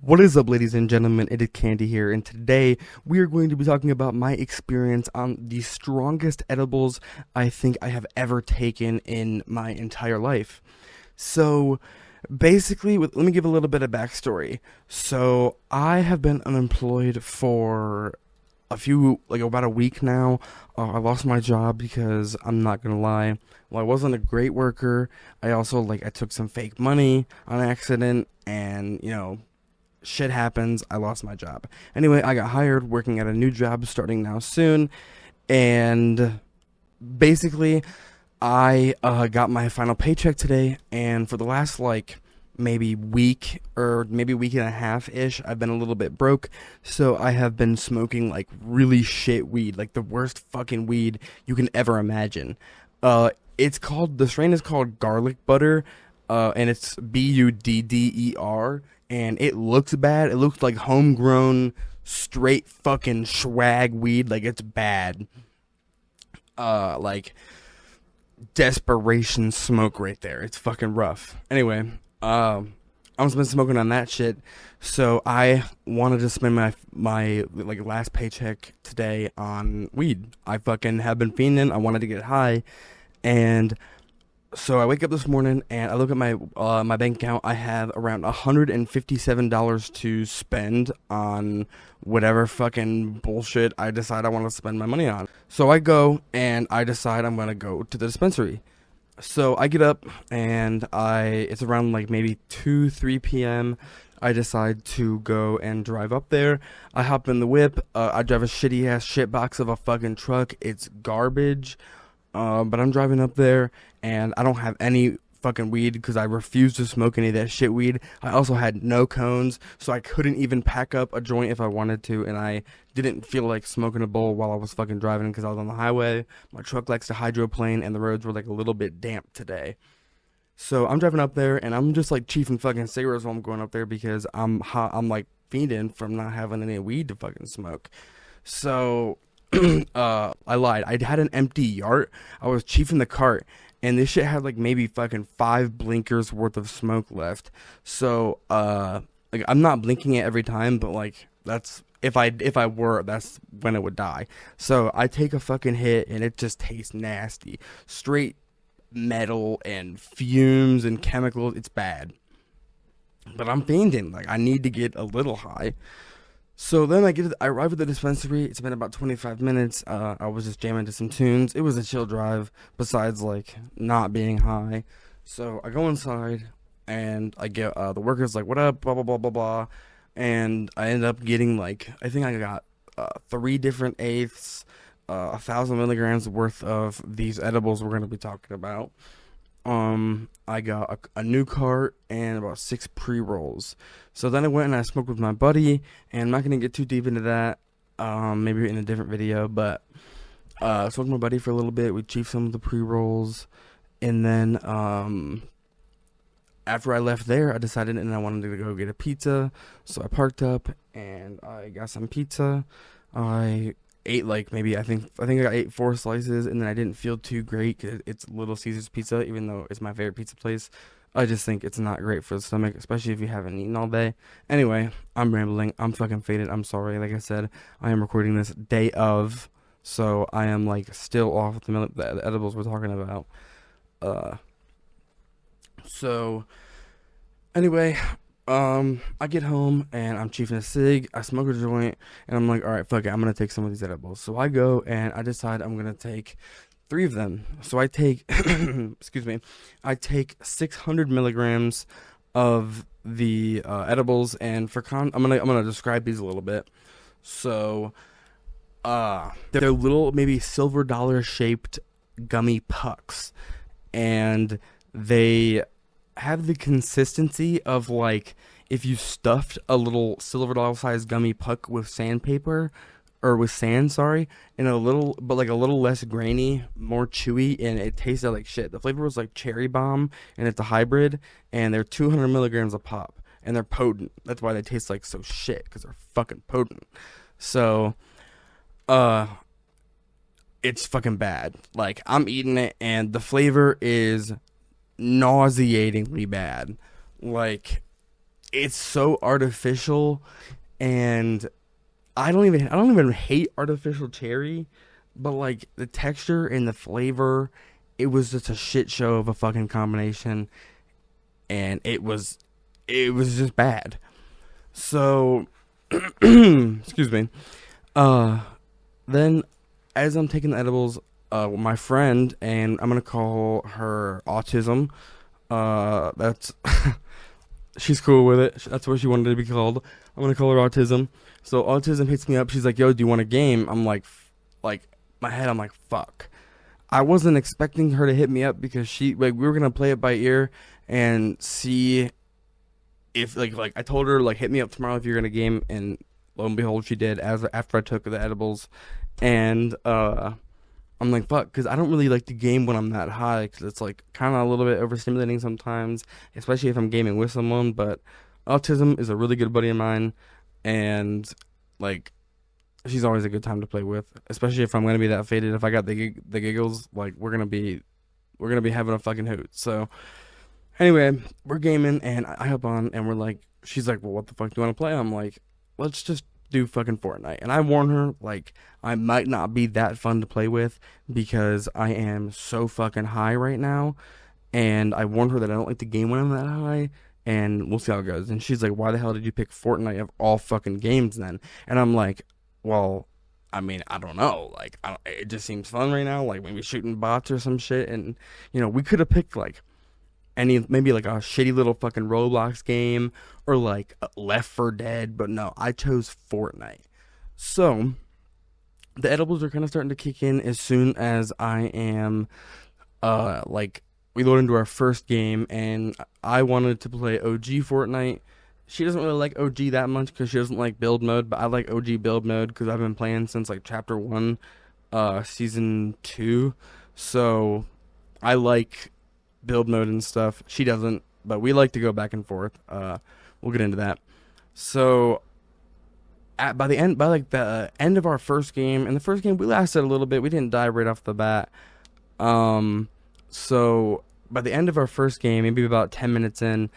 What is up, ladies and gentlemen? It is Candy here, and today we are going to be talking about my experience on the strongest edibles I think I have ever taken in my entire life. So, basically, let me give a little bit of backstory. So, I have been unemployed for about a week now. I lost my job because I'm not gonna lie. Well, I wasn't a great worker. I also, I took some fake money on accident, and, shit happens. I lost my job. Anyway, I got hired working at a new job starting now soon, and basically, I got my final paycheck today, and for the last maybe week or maybe week and a half ish, I've been a little bit broke, so I have been smoking really shit weed, the worst fucking weed you can ever imagine. The strain is called garlic butter, and it's Budder, and it looks bad. It looks like homegrown, straight fucking swag weed. It's bad. Desperation smoke right there. It's fucking rough. Anyway, I'm been smoking on that shit, so I wanted to spend my last paycheck today on weed. I fucking have been fiending. I wanted to get high, and so I wake up this morning and I look at my bank account. I have around $157 to spend on whatever fucking bullshit I decide I want to spend my money on. So I go and I decide I'm gonna go to the dispensary. So I get up and it's around maybe 2-3 p.m. I decide to go and drive up there. I hop in the whip. I drive a shitty ass shit box of a fucking truck. It's garbage. But I'm driving up there, and I don't have any fucking weed because I refuse to smoke any of that shit weed. I also had no cones, so I couldn't even pack up a joint if I wanted to, and I didn't feel like smoking a bowl while I was fucking driving because I was on the highway. My truck likes to hydroplane, and the roads were a little bit damp today. So I'm driving up there, and I'm just chiefing fucking cigarettes while I'm going up there because I'm hot. I'm fiending from not having any weed to fucking smoke. So I lied. I had an empty yard. I was chiefing the cart, and this shit had maybe fucking 5 blinkers worth of smoke left. So I'm not blinking it every time, but that's if I were, that's when it would die. So I take a fucking hit, and it just tastes nasty. Straight metal and fumes and chemicals. It's bad. But I'm fiending. I need to get a little high. So then I arrive at the dispensary. It's been about 25 minutes. I was just jamming to some tunes. It was a chill drive, besides not being high. So I go inside, and I get the workers what up, blah blah blah blah blah, and I end up getting I think I got 3 different eighths, 1,000 milligrams worth of these edibles we're gonna be talking about. I got a new cart and about 6 pre-rolls. So then I went and I smoked with my buddy, and I'm not going to get too deep into that, maybe in a different video, but, I smoked with my buddy for a little bit. We chiefed some of the pre-rolls, and then, after I left there, I decided and I wanted to go get a pizza, so I parked up, and I got some pizza. I ate maybe I think I got 8 4 slices, and then I didn't feel too great because it's Little Caesars Pizza, even though it's my favorite pizza place. I just think it's not great for the stomach, especially if you haven't eaten all day. Anyway, I'm rambling. I'm fucking faded. I'm sorry. Like I said, I am recording this day of, so I am still off the edibles we're talking about. So anyway, I get home and I'm chiefing a cig. I smoke a joint, and I'm all right, fuck it, I'm gonna take some of these edibles. So I go and I decide I'm gonna take 3 of them. So I take, excuse me, I take 600 milligrams of the edibles, and I'm gonna describe these a little bit. So, they're little, maybe silver dollar shaped gummy pucks, and they have the consistency of if you stuffed a little silver dollar sized gummy puck with sandpaper, or with sand, sorry, and a little less grainy, more chewy, and it tasted like shit. The flavor was cherry bomb, and it's a hybrid, and they're 200 milligrams a pop, and they're potent. That's why they taste so shit, because they're fucking potent. So, it's fucking bad. I'm eating it, and the flavor is nauseatingly bad. it's so artificial, and I don't even hate artificial cherry, but like the texture and the flavor, it was just a shit show of a fucking combination, and it was just bad. So excuse me. Uh then as I'm taking the edibles, my friend, and I'm gonna call her Autism. That's she's cool with it. That's what she wanted to be called. I'm gonna call her Autism. So Autism hits me up. She's like, "Yo, do you want a game?" I'm like, my head. I'm like, "Fuck." I wasn't expecting her to hit me up because we were gonna play it by ear and see if like I told her like hit me up tomorrow if you're gonna game, and lo and behold she did as after I took the edibles, and I'm like, fuck, because I don't really like to game when I'm that high, because it's like kind of a little bit overstimulating sometimes, especially if I'm gaming with someone. But Autism is a really good buddy of mine, and like she's always a good time to play with, especially if I'm gonna be that faded. If I got the giggles, like we're gonna be having a fucking hoot. So anyway, we're gaming, and I hop on, and we're like, she's like, well, what the fuck do you want to play? I'm like, let's just do fucking Fortnite. And I warn her, like, I might not be that fun to play with because I am so fucking high right now. And I warned her that I don't like the game when I'm that high, and we'll see how it goes. And she's like, why the hell did you pick Fortnite of all fucking games then? And I'm like, well, I mean, I don't know. Like, it just seems fun right now. Like, maybe shooting bots or some shit. And, we could have picked, like, maybe like a shitty little fucking Roblox game or like Left 4 Dead, but no, I chose Fortnite. So the edibles are kind of starting to kick in as soon as I am like we load into our first game, and I wanted to play OG Fortnite. She doesn't really like OG that much because she doesn't like build mode, but I like OG build mode because I've been playing since like chapter 1, season 2. So I like build mode and stuff. She doesn't, but we like to go back and forth. We'll get into that. So by the end of our first game, and the first game we lasted a little bit. We didn't die right off the bat. So by the end of our first game, maybe about 10 minutes in,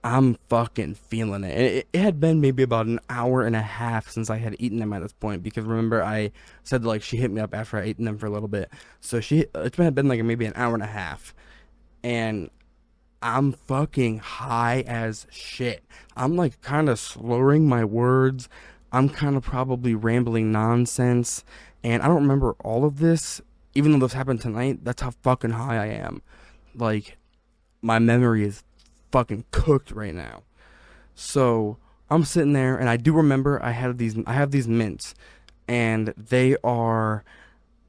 I'm fucking feeling it. It had been maybe about an hour and a half since I had eaten them at this point, because remember I said like she hit me up after I ate them for a little bit. So it had been like maybe an hour and a half. And I'm fucking high as shit. I'm like kind of slurring my words. I'm kind of probably rambling nonsense. And I don't remember all of this, even though this happened tonight. That's how fucking high I am. Like, my memory is fucking cooked right now. So I'm sitting there, and I do remember I have these mints, and they are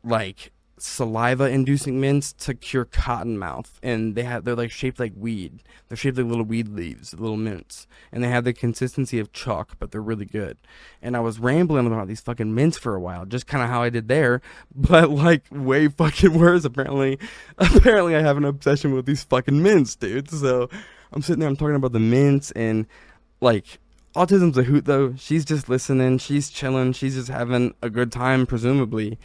like saliva inducing mints to cure cotton mouth, and they're like shaped like weed. They're shaped like little weed leaves, little mints, and they have the consistency of chalk, but they're really good. And I was rambling about these fucking mints for a while, just kind of how I did there, but like way fucking worse. Apparently I have an obsession with these fucking mints, dude. So I'm sitting there, I'm talking about the mints, and like Autism's a hoot though. She's just listening, she's chilling, she's just having a good time, presumably.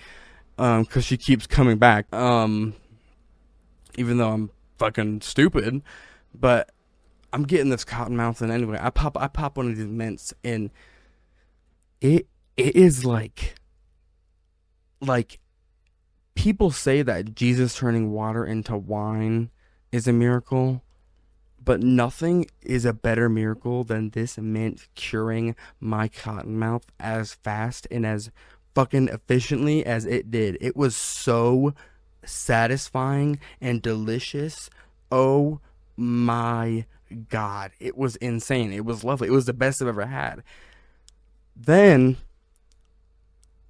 Cause she keeps coming back, even though I'm fucking stupid, but I'm getting this cotton mouth, and anyway, I pop one of these mints, and it is like people say that Jesus turning water into wine is a miracle, but nothing is a better miracle than this mint curing my cotton mouth as fast and as fucking efficiently as it did. It was so satisfying and delicious. Oh my god, it was insane. It was lovely. It was the best I've ever had. Then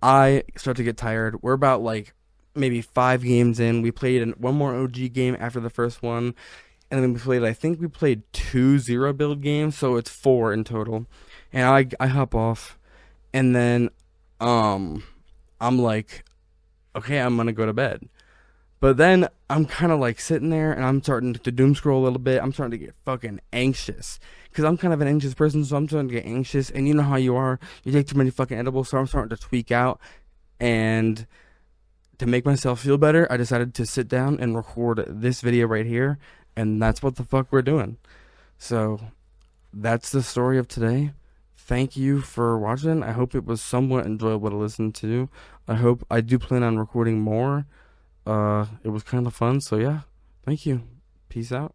I start to get tired. We're about like maybe 5 games in. We played one more OG game after the first one, and then I think we played 2 zero build games, so it's 4 in total. And I hop off, and then I'm like, okay, I'm gonna go to bed. But then I'm kind of like sitting there, and I'm starting to doom scroll a little bit. I'm starting to get fucking anxious, because I'm kind of an anxious person, so I'm starting to get anxious. And you know how you are, you take too many fucking edibles, so I'm starting to tweak out. And to make myself feel better, I decided to sit down and record this video right here, and that's what the fuck we're doing. So that's the story of today. Thank you for watching. I hope it was somewhat enjoyable to listen to. I do plan on recording more. It was kind of fun, so yeah. Thank you. Peace out.